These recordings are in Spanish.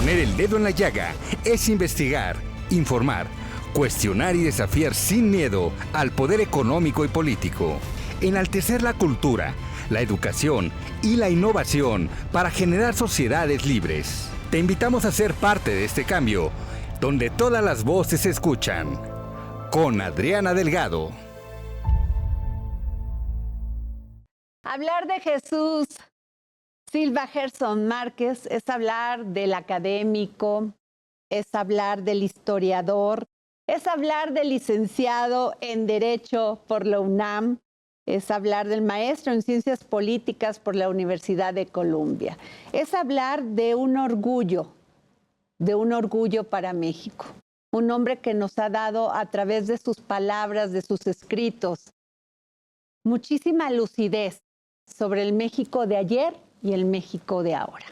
Poner el dedo en la llaga es investigar, informar, cuestionar y desafiar sin miedo al poder económico y político. Enaltecer la cultura, la educación y la innovación para generar sociedades libres. Te invitamos a ser parte de este cambio, donde todas las voces se escuchan. Con Adriana Delgado. Hablar de Jesús Silva Gerson Márquez es hablar del académico, es hablar del historiador, es hablar del licenciado en Derecho por la UNAM, es hablar del maestro en Ciencias Políticas por la Universidad de Columbia. Es hablar de un orgullo para México. Un hombre que nos ha dado a través de sus palabras, de sus escritos, muchísima lucidez sobre el México de ayer y el México de ahora.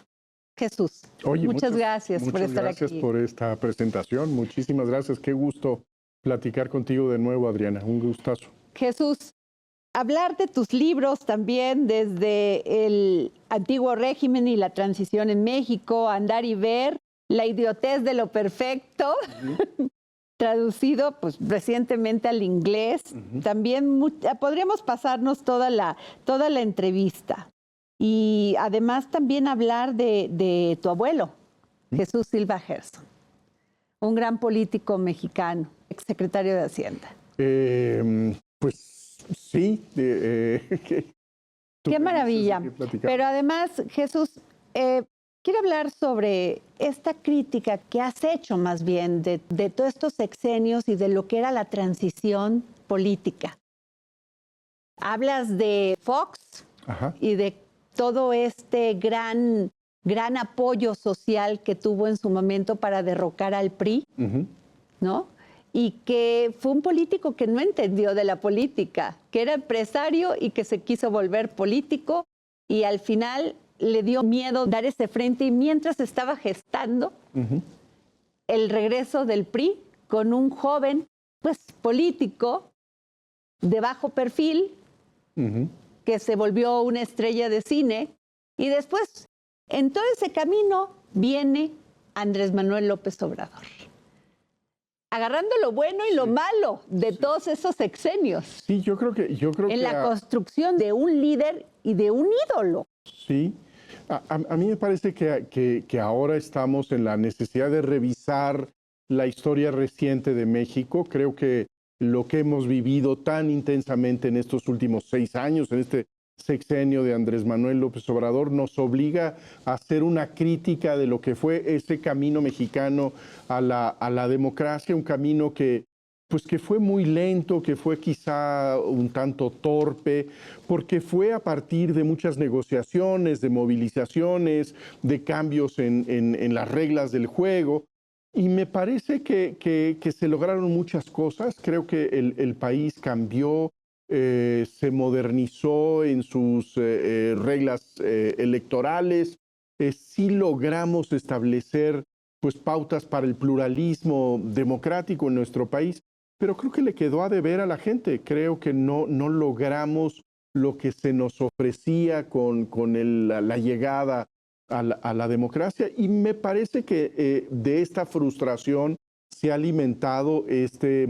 Jesús, muchas gracias por estar aquí. Muchas gracias por esta presentación. Muchísimas gracias. Qué gusto platicar contigo de nuevo, Adriana. Un gustazo. Jesús, hablar de tus libros también desde el antiguo régimen y la transición en México, Andar y Ver, La idiotez de lo perfecto, traducido pues recientemente al inglés. También podríamos pasarnos toda la entrevista. Y además también hablar de tu abuelo, Jesús Silva Gerson, un gran político mexicano, exsecretario de Hacienda. Pues sí. Qué maravilla. Pero además, Jesús, quiero hablar sobre esta crítica que has hecho más bien de todos estos sexenios y de lo que era la transición política. Hablas de Fox. Ajá. Y de todo este gran apoyo social que tuvo en su momento para derrocar al PRI, ¿no? Y que fue un político que no entendió de la política, que era empresario y que se quiso volver político y al final le dio miedo dar ese frente y mientras estaba gestando el regreso del PRI con un joven, pues, político de bajo perfil, que se volvió una estrella de cine, y después, en todo ese camino, viene Andrés Manuel López Obrador, agarrando lo bueno y lo malo de todos esos sexenios. Sí, yo creo que en la construcción de un líder y de un ídolo. Sí, a mí me parece que ahora estamos en la necesidad de revisar la historia reciente de México. Creo que lo que hemos vivido tan intensamente en estos últimos 6 años, en este sexenio de Andrés Manuel López Obrador, nos obliga a hacer una crítica de lo que fue ese camino mexicano a la democracia, un camino que fue muy lento, que fue quizá un tanto torpe, porque fue a partir de muchas negociaciones, de movilizaciones, de cambios en las reglas del juego. Y me parece que se lograron muchas cosas. Creo que el país cambió, se modernizó en sus reglas electorales. Sí logramos establecer pues, pautas para el pluralismo democrático en nuestro país, pero creo que le quedó a deber a la gente. Creo que no logramos lo que se nos ofrecía con la llegada a la democracia, y me parece que de esta frustración se ha alimentado este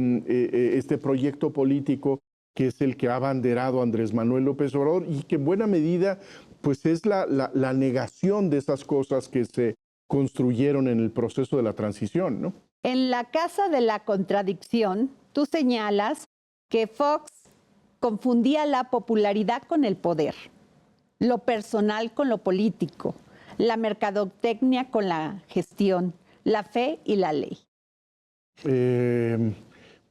proyecto político que es el que ha abanderado Andrés Manuel López Obrador y que en buena medida pues es la negación de esas cosas que se construyeron en el proceso de la transición, ¿no? En la Casa de la Contradicción, tú señalas que Fox confundía la popularidad con el poder, lo personal con lo político, la mercadotecnia con la gestión, la fe y la ley.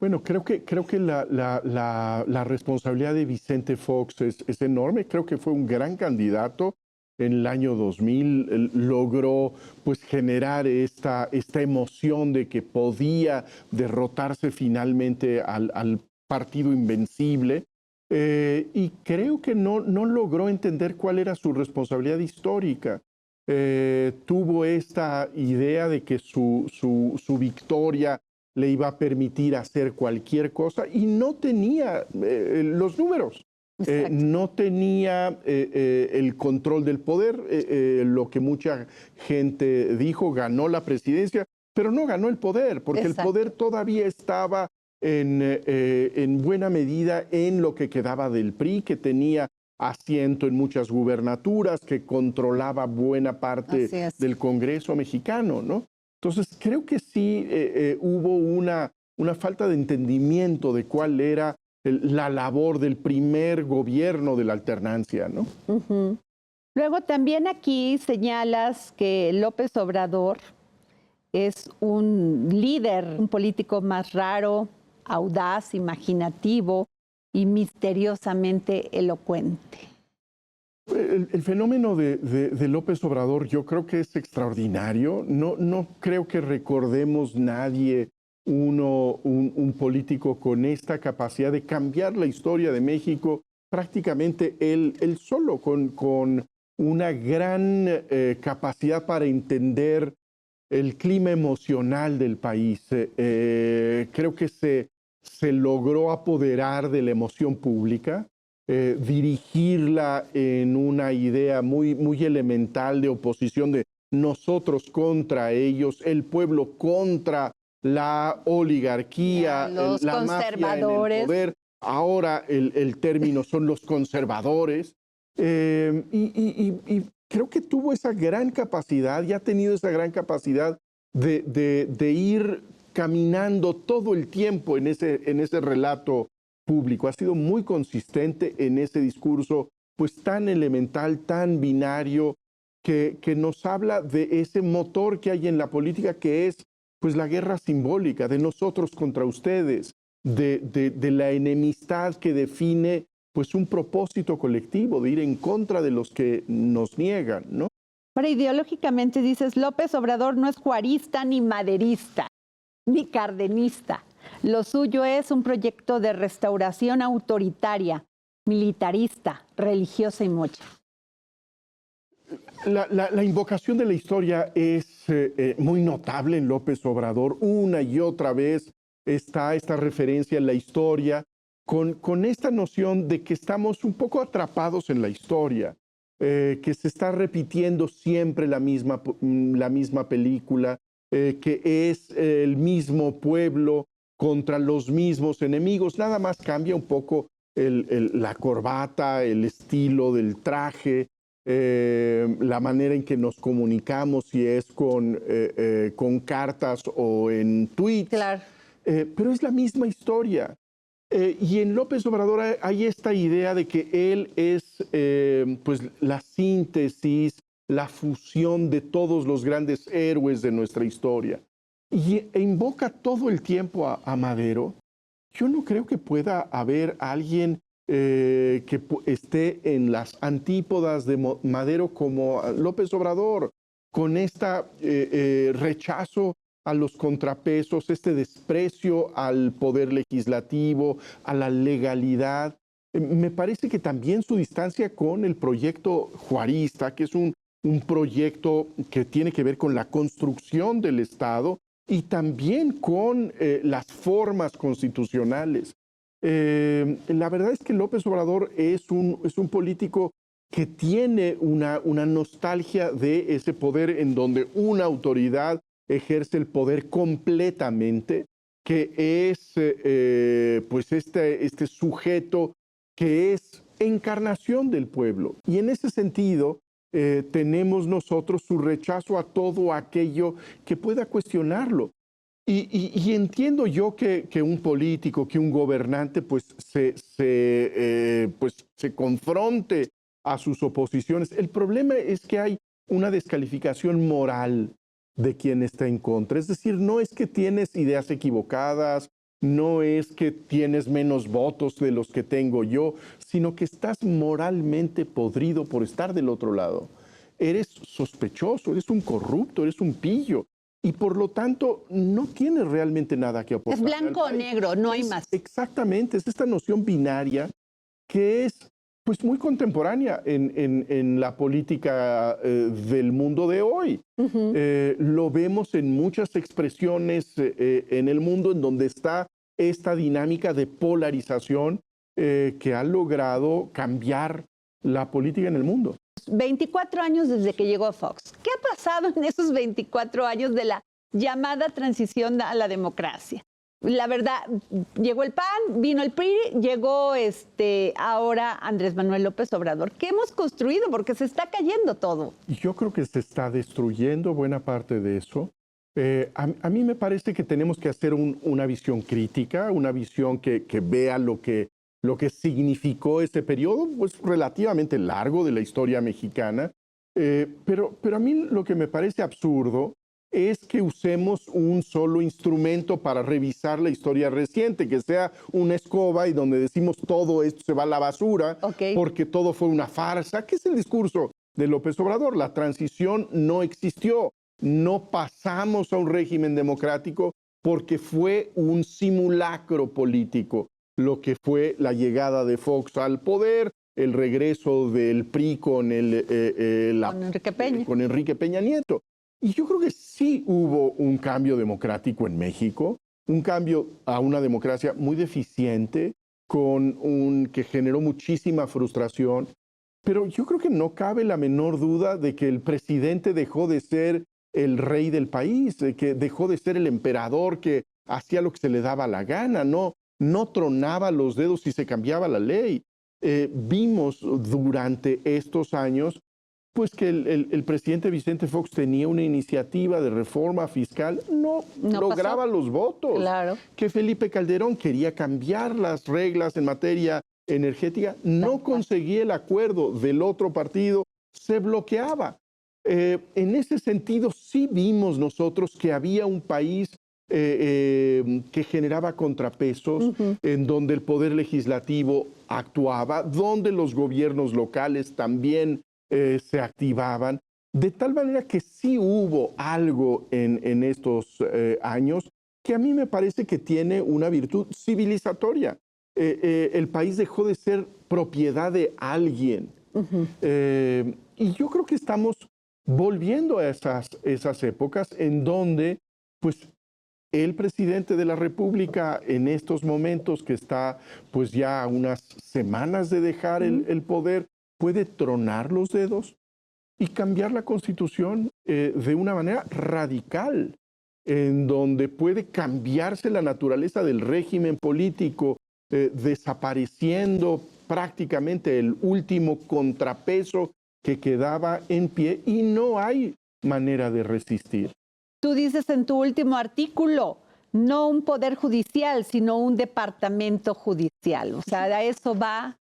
Bueno, creo que la responsabilidad de Vicente Fox es enorme. Creo que fue un gran candidato. En el año 2000 logró pues, generar esta emoción de que podía derrotarse finalmente al partido invencible. Y creo que no logró entender cuál era su responsabilidad histórica. Tuvo esta idea de que su victoria le iba a permitir hacer cualquier cosa y no tenía los números. no tenía el control del poder, lo que mucha gente dijo, ganó la presidencia, pero no ganó el poder, porque el poder todavía estaba en buena medida en lo que quedaba del PRI, que tenía asiento en muchas gubernaturas, que controlaba buena parte del Congreso mexicano, ¿no? Entonces, creo que sí hubo una falta de entendimiento de cuál era la labor del primer gobierno de la alternancia, ¿no? Luego también aquí señalas que López Obrador es un líder, un político más raro, audaz, imaginativo y misteriosamente elocuente. El fenómeno de López Obrador yo creo que es extraordinario. No creo que recordemos nadie un político con esta capacidad de cambiar la historia de México prácticamente él solo, con una gran capacidad para entender el clima emocional del país. Creo que se logró apoderar de la emoción pública, dirigirla en una idea muy elemental de oposición de nosotros contra ellos, el pueblo contra la oligarquía, la mafia en el poder. Ahora el término son los conservadores. Y creo que tuvo esa gran capacidad y ha tenido esa gran capacidad de ir caminando todo el tiempo en ese relato público. Ha sido muy consistente en ese discurso, pues tan elemental, tan binario, que nos habla de ese motor que hay en la política, que es pues la guerra simbólica de nosotros contra ustedes, de la enemistad que define pues un propósito colectivo, de ir en contra de los que nos niegan, ¿no? Ahora, ideológicamente dices, López Obrador no es juarista ni maderista, ni cardenista. Lo suyo es un proyecto de restauración autoritaria, militarista, religiosa y mocha. La invocación de la historia es muy notable en López Obrador. Una y otra vez está esta referencia a la historia con esta noción de que estamos un poco atrapados en la historia, que se está repitiendo siempre la misma película, que es el mismo pueblo contra los mismos enemigos. Nada más cambia un poco la corbata, el estilo del traje, la manera en que nos comunicamos, si es con cartas o en tweets. Claro. Pero es la misma historia. Y en López Obrador hay esta idea de que él es pues la síntesis, la fusión de todos los grandes héroes de nuestra historia. E invoca todo el tiempo a Madero. Yo no creo que pueda haber alguien que esté en las antípodas de Madero como López Obrador, con este rechazo a los contrapesos, este desprecio al poder legislativo, a la legalidad. Me parece que también su distancia con el proyecto juarista, que es un proyecto que tiene que ver con la construcción del Estado y también con las formas constitucionales. La verdad es que López Obrador es un político que tiene una nostalgia de ese poder en donde una autoridad ejerce el poder completamente, que es pues este sujeto que es encarnación del pueblo. Y en ese sentido tenemos nosotros su rechazo a todo aquello que pueda cuestionarlo. Y entiendo yo que un político, que un gobernante, pues se confronte a sus oposiciones. El problema es que hay una descalificación moral de quien está en contra. Es decir, no es que tienes ideas equivocadas, no es que tienes menos votos de los que tengo yo, sino que estás moralmente podrido por estar del otro lado. Eres sospechoso, eres un corrupto, eres un pillo. Y por lo tanto, no tienes realmente nada que aportar. Es blanco o negro, no hay más. Exactamente, es esta noción binaria que es pues muy contemporánea en la política del mundo de hoy. Lo vemos en muchas expresiones en el mundo en donde está esta dinámica de polarización que ha logrado cambiar la política en el mundo. 24 años desde que llegó Fox. ¿Qué ha pasado en esos 24 años de la llamada transición a la democracia? La verdad, llegó el PAN, vino el PRI, llegó ahora Andrés Manuel López Obrador. ¿Qué hemos construido? Porque se está cayendo todo. Yo creo que se está destruyendo buena parte de eso. A mí me parece que tenemos que hacer una visión crítica, una visión que vea lo que significó este periodo, pues relativamente largo de la historia mexicana. Pero a mí lo que me parece absurdo es que usemos un solo instrumento para revisar la historia reciente, que sea una escoba y donde decimos todo esto se va a la basura porque todo fue una farsa. ¿Qué es el discurso de López Obrador? La transición no existió. No pasamos a un régimen democrático porque fue un simulacro político, lo que fue la llegada de Fox al poder, el regreso del PRI con Enrique Peña Nieto. Y yo creo que sí hubo un cambio democrático en México, un cambio a una democracia muy deficiente, que generó muchísima frustración. Pero yo creo que no cabe la menor duda de que el presidente dejó de ser el rey del país, de que dejó de ser el emperador que hacía lo que se le daba la gana, no tronaba los dedos y se cambiaba la ley. Vimos durante estos años pues que el presidente Vicente Fox tenía una iniciativa de reforma fiscal, no lograba pasó los votos. Claro. Que Felipe Calderón quería cambiar las reglas en materia energética, no conseguía el acuerdo del otro partido, se bloqueaba. En ese sentido, sí vimos nosotros que había un país que generaba contrapesos, en donde el poder legislativo actuaba, donde los gobiernos locales también se activaban, de tal manera que sí hubo algo en estos años que a mí me parece que tiene una virtud civilizatoria. El país dejó de ser propiedad de alguien. Y yo creo que estamos volviendo a esas épocas en donde pues el presidente de la República en estos momentos que está pues ya a unas semanas de dejar el poder, puede tronar los dedos y cambiar la Constitución de una manera radical, en donde puede cambiarse la naturaleza del régimen político, desapareciendo prácticamente el último contrapeso que quedaba en pie y no hay manera de resistir. Tú dices en tu último artículo, no un poder judicial, sino un departamento judicial. O sea, a eso va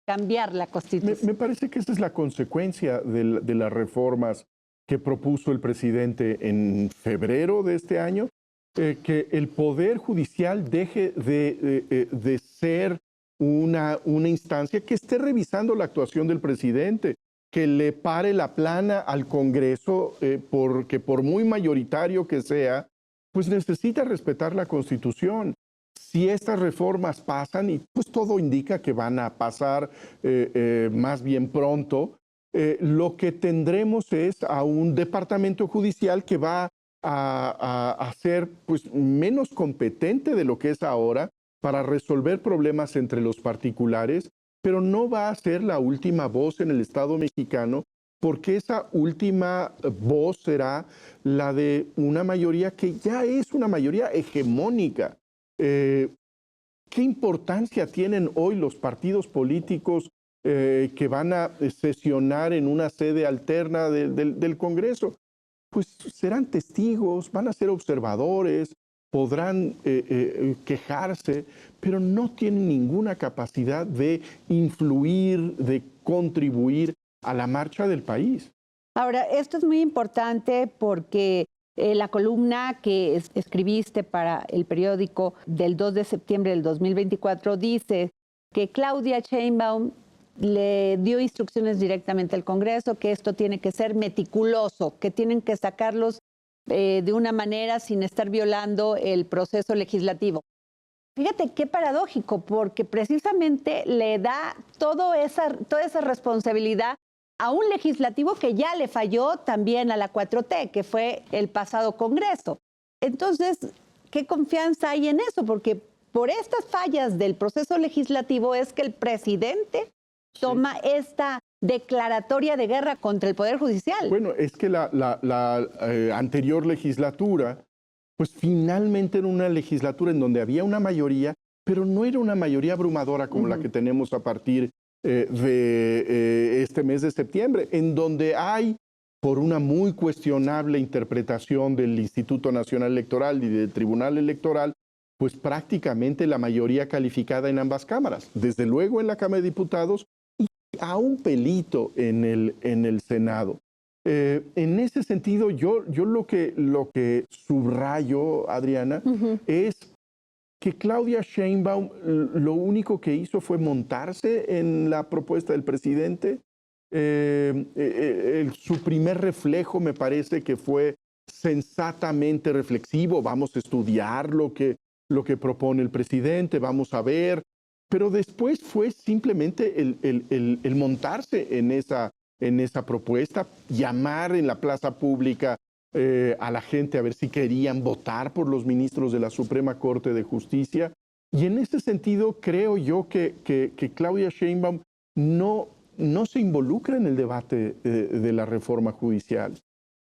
cambiar la Constitución. Me parece que esa es la consecuencia de las reformas que propuso el presidente en febrero de este año, que el Poder Judicial deje de ser una instancia que esté revisando la actuación del presidente, que le pare la plana al Congreso, porque por muy mayoritario que sea, pues necesita respetar la Constitución. Si estas reformas pasan, y pues todo indica que van a pasar más bien pronto, lo que tendremos es a un departamento judicial que va a ser pues menos competente de lo que es ahora para resolver problemas entre los particulares, pero no va a ser la última voz en el Estado mexicano, porque esa última voz será la de una mayoría que ya es una mayoría hegemónica. ¿Qué importancia tienen hoy los partidos políticos que van a sesionar en una sede alterna del Congreso? Pues serán testigos, van a ser observadores, podrán quejarse, pero no tienen ninguna capacidad de influir, de contribuir a la marcha del país. Ahora, esto es muy importante porque la columna que escribiste para el periódico del 2 de septiembre del 2024 dice que Claudia Sheinbaum le dio instrucciones directamente al Congreso, que esto tiene que ser meticuloso, que tienen que sacarlos de una manera sin estar violando el proceso legislativo. Fíjate qué paradójico, porque precisamente le da toda esa responsabilidad a un legislativo que ya le falló también a la 4T, que fue el pasado Congreso. Entonces, ¿qué confianza hay en eso? Porque por estas fallas del proceso legislativo es que el presidente toma esta declaratoria de guerra contra el Poder Judicial. Bueno, es que la anterior legislatura, pues finalmente era una legislatura en donde había una mayoría, pero no era una mayoría abrumadora como la que tenemos a partir de este mes de septiembre, en donde hay, por una muy cuestionable interpretación del Instituto Nacional Electoral y del Tribunal Electoral, pues prácticamente la mayoría calificada en ambas cámaras, desde luego en la Cámara de Diputados y a un pelito en el Senado. En ese sentido, yo lo que subrayo, Adriana, es que Claudia Sheinbaum lo único que hizo fue montarse en la propuesta del presidente. Su primer reflejo me parece que fue sensatamente reflexivo. Vamos a estudiar lo que propone el presidente, vamos a ver. Pero después fue simplemente el montarse en esa propuesta, llamar en la plaza pública a la gente a ver si querían votar por los ministros de la Suprema Corte de Justicia. Y en ese sentido creo yo que Claudia Sheinbaum no se involucra en el debate de la reforma judicial.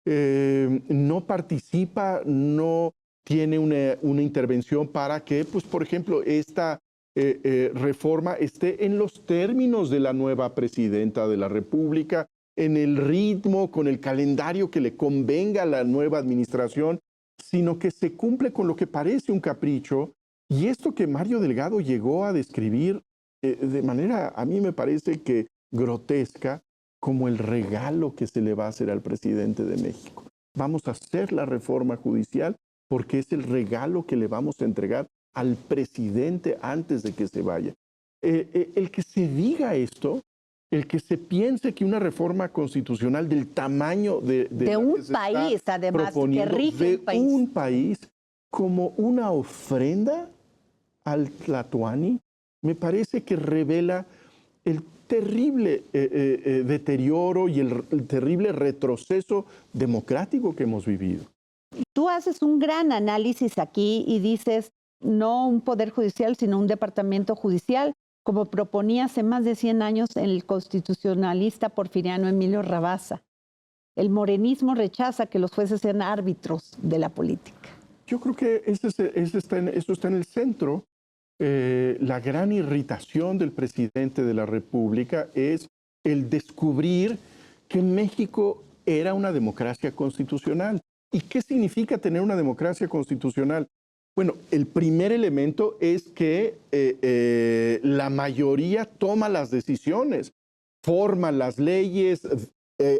No participa, no tiene una intervención para que, pues, por ejemplo, esta reforma esté en los términos de la nueva presidenta de la República, en el ritmo, con el calendario que le convenga a la nueva administración, sino que se cumple con lo que parece un capricho. Y esto que Mario Delgado llegó a describir de manera, a mí me parece que grotesca, como el regalo que se le va a hacer al presidente de México. Vamos a hacer la reforma judicial porque es el regalo que le vamos a entregar al presidente antes de que se vaya. El que se diga esto, el que se piense que una reforma constitucional del tamaño de un país, además, que rige un país, como una ofrenda al Tlatoani, me parece que revela el terrible deterioro y el terrible retroceso democrático que hemos vivido. Tú haces un gran análisis aquí y dices, no un poder judicial, sino un departamento judicial, como proponía hace más de 100 años el constitucionalista porfiriano Emilio Rabasa. El morenismo rechaza que los jueces sean árbitros de la política. Yo creo que eso está en el centro. La gran irritación del presidente de la República es el descubrir que México era una democracia constitucional. ¿Y qué significa tener una democracia constitucional? Bueno, el primer elemento es que la mayoría toma las decisiones, forma las leyes,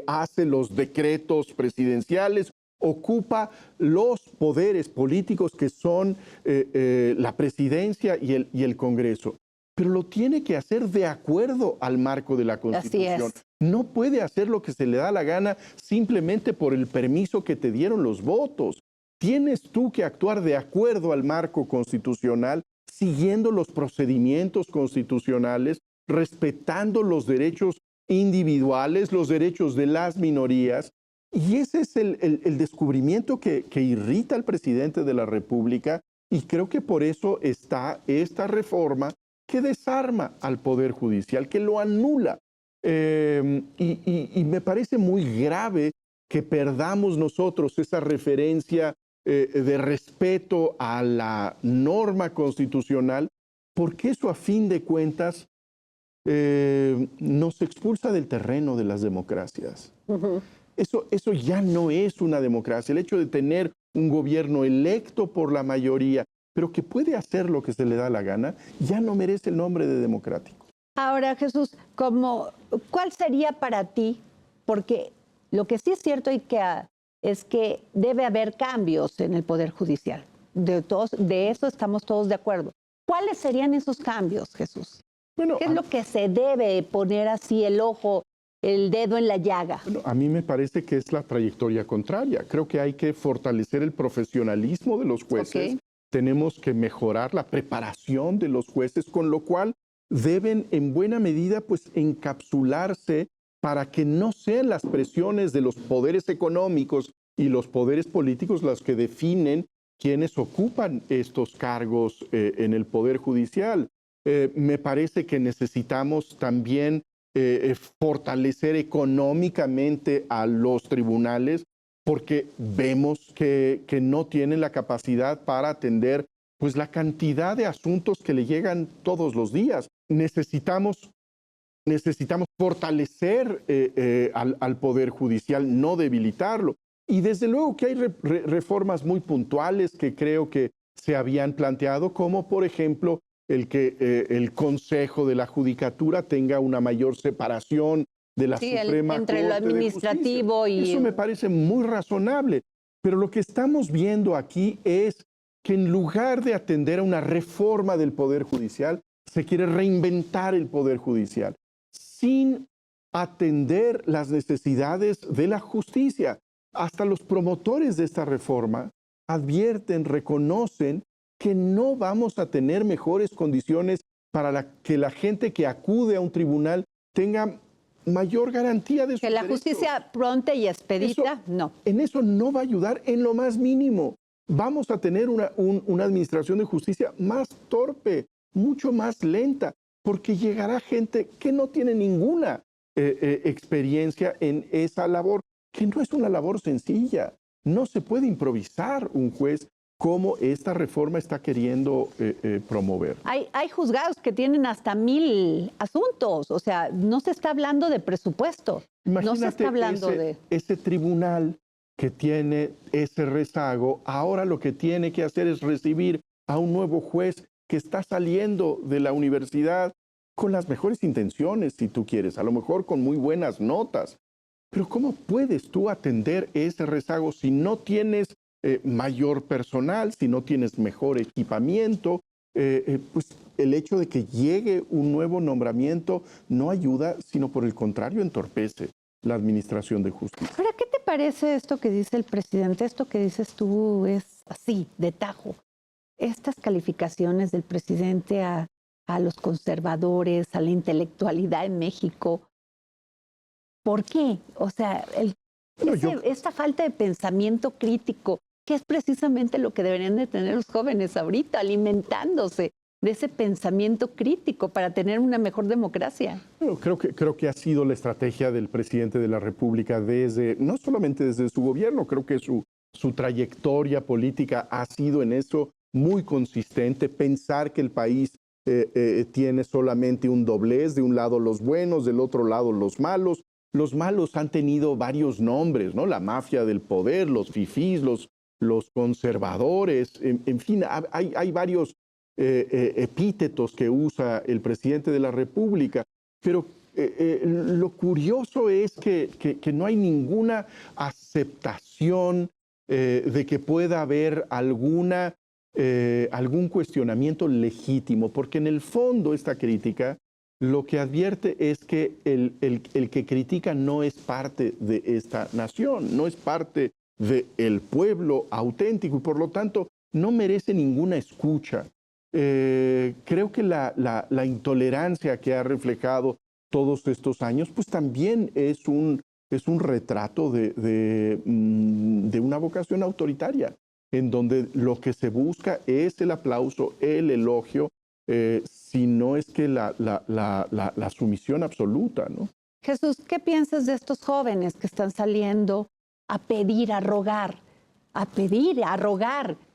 hace los decretos presidenciales, ocupa los poderes políticos que son la presidencia y el Congreso. Pero lo tiene que hacer de acuerdo al marco de la Constitución. Así es. No puede hacer lo que se le da la gana simplemente por el permiso que te dieron los votos. Tienes tú que actuar de acuerdo al marco constitucional, siguiendo los procedimientos constitucionales, respetando los derechos individuales, los derechos de las minorías. Y ese es el descubrimiento que irrita al presidente de la República, y creo que por eso está esta reforma que desarma al Poder Judicial, que lo anula. Y me parece muy grave que perdamos nosotros esa referencia de respeto a la norma constitucional, porque eso a fin de cuentas nos expulsa del terreno de las democracias. Eso ya no es una democracia. El hecho de tener un gobierno electo por la mayoría, pero que puede hacer lo que se le da la gana, ya no merece el nombre de democrático. Ahora, Jesús, ¿cuál sería para ti? Porque lo que sí es cierto es que debe haber cambios en el Poder Judicial. De eso estamos todos de acuerdo. ¿Cuáles serían esos cambios, Jesús? Bueno, ¿qué es lo que se debe poner así el dedo en la llaga? Bueno, a mí me parece que es la trayectoria contraria. Creo que hay que fortalecer el profesionalismo de los jueces. Okay. Tenemos que mejorar la preparación de los jueces, con lo cual deben en buena medida pues encapsularse para que no sean las presiones de los poderes económicos y los poderes políticos las que definen quienes ocupan estos cargos en el Poder Judicial. Me parece que necesitamos también fortalecer económicamente a los tribunales porque vemos que no tienen la capacidad para atender pues, la cantidad de asuntos que le llegan todos los días. Necesitamos fortalecer al Poder Judicial, no debilitarlo. Y desde luego que hay reformas muy puntuales que creo que se habían planteado, como por ejemplo el que el Consejo de la Judicatura tenga una mayor separación de la Suprema entre Corte lo administrativo y... Eso me parece muy razonable. Pero lo que estamos viendo aquí es que en lugar de atender a una reforma del Poder Judicial, se quiere reinventar el Poder Judicial sin atender las necesidades de la justicia. Hasta los promotores de esta reforma advierten, reconocen que no vamos a tener mejores condiciones para que la gente que acude a un tribunal tenga mayor garantía de sus derechos. Que la justicia pronta y expedita, no. En eso no va a ayudar en lo más mínimo. Vamos a tener una administración de justicia más torpe, mucho más lenta, porque llegará gente que no tiene ninguna experiencia en esa labor, que no es una labor sencilla. No se puede improvisar un juez como esta reforma está queriendo promover. Hay juzgados que tienen hasta 1000 asuntos, o sea, no se está hablando de presupuesto. Imagínate no se está hablando ese tribunal que tiene ese rezago, ahora lo que tiene que hacer es recibir a un nuevo juez que está saliendo de la universidad con las mejores intenciones, si tú quieres, a lo mejor con muy buenas notas. Pero ¿cómo puedes tú atender ese rezago si no tienes mayor personal, si no tienes mejor equipamiento? Pues el hecho de que llegue un nuevo nombramiento no ayuda, sino por el contrario entorpece la administración de justicia. Ahora, ¿qué te parece esto que dice el presidente? Esto que dices tú es así, de tajo. Estas calificaciones del presidente a los conservadores, a la intelectualidad en México. ¿Por qué? O sea, esta falta de pensamiento crítico, que es precisamente lo que deberían de tener los jóvenes ahorita, alimentándose de ese pensamiento crítico para tener una mejor democracia. Bueno, creo que ha sido la estrategia del presidente de la República no solamente desde su gobierno, creo que su trayectoria política ha sido en eso muy consistente, pensar que el país tiene solamente un doblez, de un lado los buenos, del otro lado los malos. Los malos han tenido varios nombres, ¿no? La mafia del poder, los fifís, los conservadores, en fin, hay varios epítetos que usa el presidente de la República, pero lo curioso es que no hay ninguna aceptación de que pueda haber algún cuestionamiento legítimo, porque en el fondo esta crítica lo que advierte es que el que critica no es parte de esta nación, no es parte del pueblo auténtico y por lo tanto no merece ninguna escucha. Creo que la intolerancia que ha reflejado todos estos años, pues también es un retrato de una vocación autoritaria, en donde lo que se busca es el aplauso, el elogio, si no es que la sumisión absoluta, ¿no? Jesús, ¿qué piensas de estos jóvenes que están saliendo a pedir, a rogar,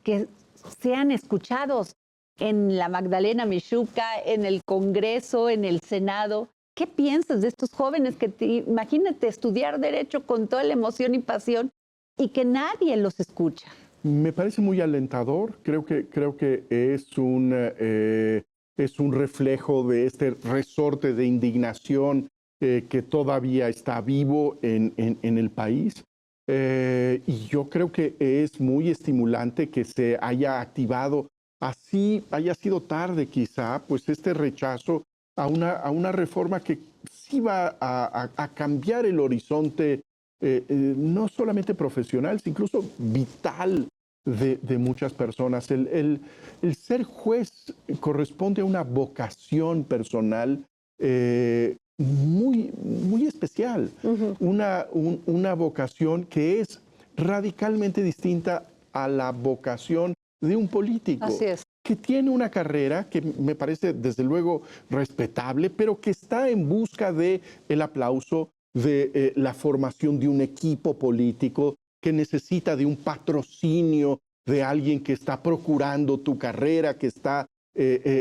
que sean escuchados en la Magdalena Mixhuca, en el Congreso, en el Senado? ¿Qué piensas de estos jóvenes que imagínate estudiar Derecho con toda la emoción y pasión y que nadie los escucha? Me parece muy alentador. Creo que es un reflejo de este resorte de indignación que todavía está vivo en el país. Y yo creo que es muy estimulante que se haya activado, así haya sido tarde quizá, pues este rechazo a una reforma que sí va a cambiar el horizonte, no solamente profesional, sino incluso vital de muchas personas. El ser juez corresponde a una vocación personal muy, muy especial, una vocación que es radicalmente distinta a la vocación de un político. Así es. Que tiene una carrera que me parece desde luego respetable, pero que está en busca de el aplauso, de la formación de un equipo político, que necesita de un patrocinio de alguien que está procurando tu carrera, que está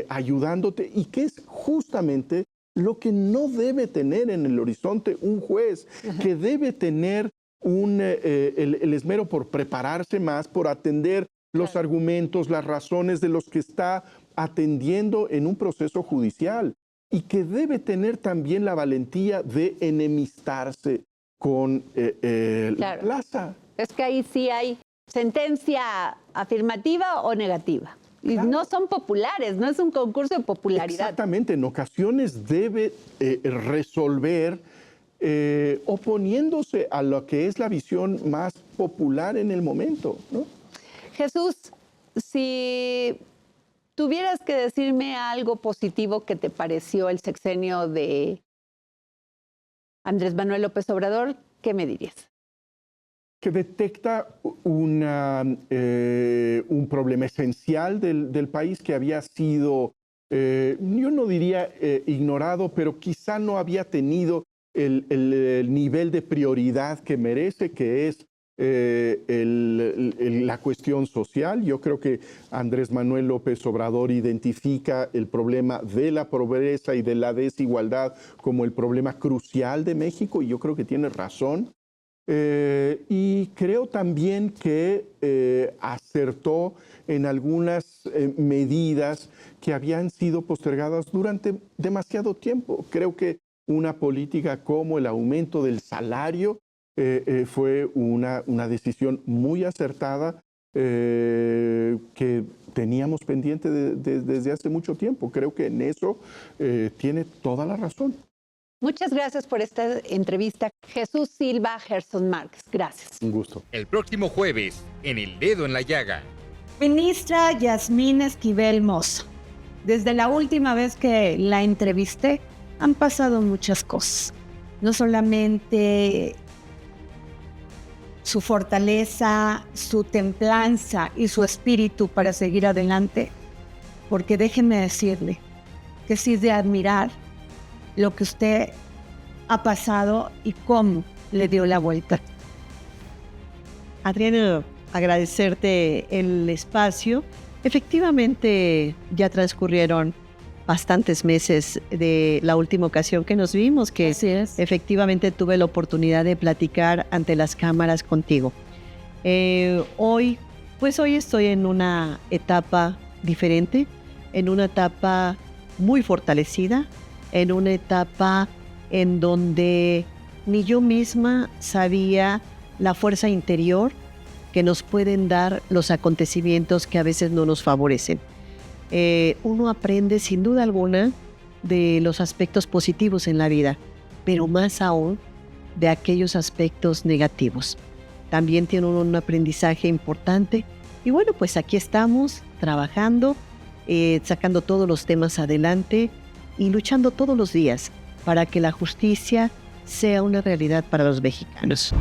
ayudándote, y que es justamente lo que no debe tener en el horizonte un juez, que debe tener el esmero por prepararse más, por atender los argumentos, las razones de los que está atendiendo en un proceso judicial, y que debe tener también la valentía de enemistarse con la plaza. Es que ahí sí hay sentencia afirmativa o negativa. Y no son populares, no es un concurso de popularidad. Exactamente, en ocasiones debe resolver oponiéndose a lo que es la visión más popular en el momento, ¿no? Jesús, si tuvieras que decirme algo positivo que te pareció el sexenio de Andrés Manuel López Obrador, ¿qué me dirías? Que detecta un problema esencial del país que había sido, yo no diría ignorado, pero quizá no había tenido el nivel de prioridad que merece, que es la cuestión social. Yo creo que Andrés Manuel López Obrador identifica el problema de la pobreza y de la desigualdad como el problema crucial de México, y yo creo que tiene razón. Y creo también que acertó en algunas medidas que habían sido postergadas durante demasiado tiempo. Creo que una política como el aumento del salario fue una decisión muy acertada que teníamos pendiente desde hace mucho tiempo. Creo que en eso tiene toda la razón. Muchas gracias por esta entrevista, Jesús Silva Gerson Márquez. Gracias. Un gusto. El próximo jueves, en El Dedo en la Llaga. Ministra Yasmín Esquivel Mozo. Desde la última vez que la entrevisté, han pasado muchas cosas. No solamente su fortaleza, su templanza y su espíritu para seguir adelante, porque déjenme decirle que sí es de admirar lo que usted ha pasado y cómo le dio la vuelta. Adriana, agradecerte el espacio. Efectivamente, ya transcurrieron bastantes meses de la última ocasión que nos vimos, que efectivamente tuve la oportunidad de platicar ante las cámaras contigo. Hoy estoy en una etapa diferente, en una etapa muy fortalecida, en una etapa en donde ni yo misma sabía la fuerza interior que nos pueden dar los acontecimientos que a veces no nos favorecen. Uno aprende sin duda alguna de los aspectos positivos en la vida, pero más aún de aquellos aspectos negativos. También tiene un aprendizaje importante y bueno, pues aquí estamos trabajando, sacando todos los temas adelante y luchando todos los días para que la justicia sea una realidad para los mexicanos.